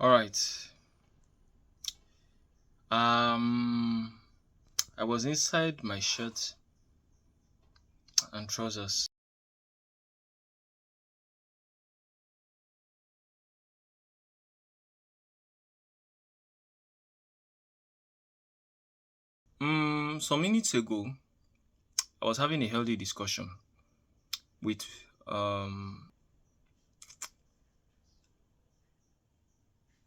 All right. I was inside my shirt and trousers. Some minutes ago, I was having a healthy discussion with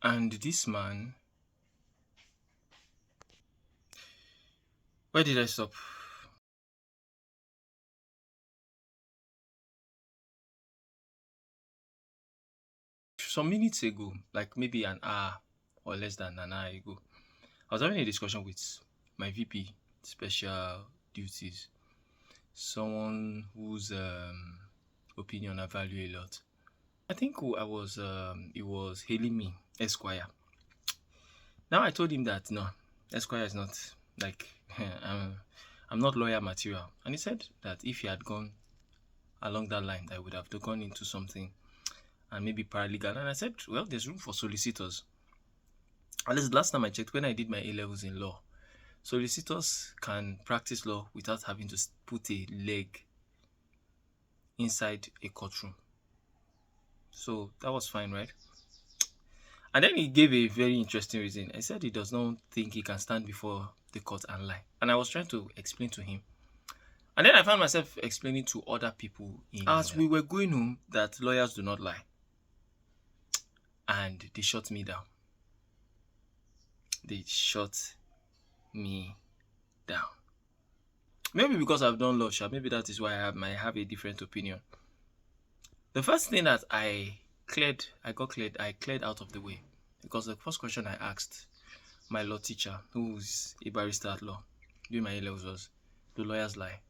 and this man. Where did I stop? Some minutes ago, like maybe an hour or less than an hour ago, I was having a discussion with my VP, special duties, someone whose opinion I value a lot. I think he was hailing me, Esquire. Now I told him that no, Esquire is not like I'm not lawyer material, and he said that if he had gone along that line, I would have gone into something and maybe paralegal. And I said, well, there's room for solicitors. At least last time I checked, when I did my A levels in law, solicitors can practice law without having to put a leg inside a courtroom. So that was fine, right? And then he gave a very interesting reason. I said he does not think he can stand before the court and lie. And I was trying to explain to him. And then I found myself explaining to other people as we were going home that lawyers do not lie. And they shut me down. They shut me down. Maybe because I've done law, maybe that is why I might have a different opinion. The first thing that I cleared out of the way, because the first question I asked my law teacher, who's a barrister at law, doing my A-levels, was, do lawyers lie?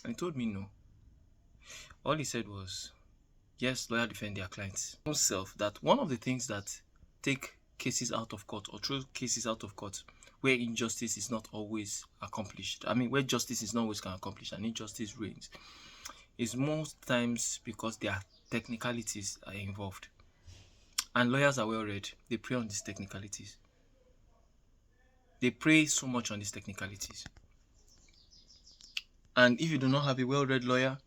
And he told me no. All he said was, yes, lawyers defend their clients. Himself, that one of the things that take cases out of court or throw cases out of court where injustice is not always accomplished, where justice is not always accomplished and injustice reigns, is most times because there are technicalities are involved. And lawyers are well read. They prey on these technicalities. They prey so much on these technicalities. And if you do not have a well-read lawyer,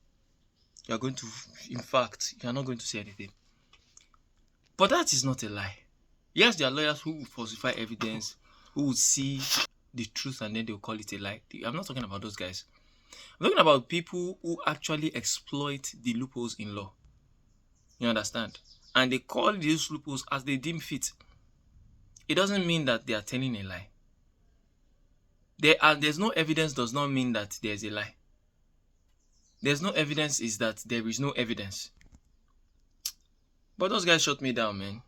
you are going to, in fact, you are not going to say anything. But that is not a lie. Yes, there are lawyers who will falsify evidence, who will see the truth and then they'll call it a lie. I'm not talking about those guys. I'm talking about people who actually exploit the loopholes in law. You understand? And they call these loopholes as they deem fit. It doesn't mean that they are telling a lie. There's no evidence does not mean that there's a lie. There's no evidence is that there is no evidence. But those guys shut me down, man.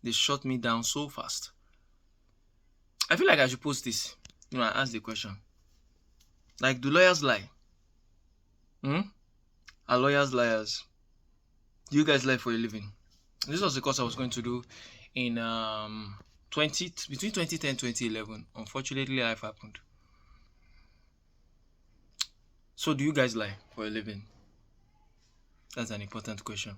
They shut me down so fast. I feel like I should post this. I ask the question. Like, do lawyers lie? Are lawyers liars? Do you guys lie for a living? This was the course I was going to do in between 2010 and 2011. Unfortunately, life happened. So do you guys lie for a living? That's an important question.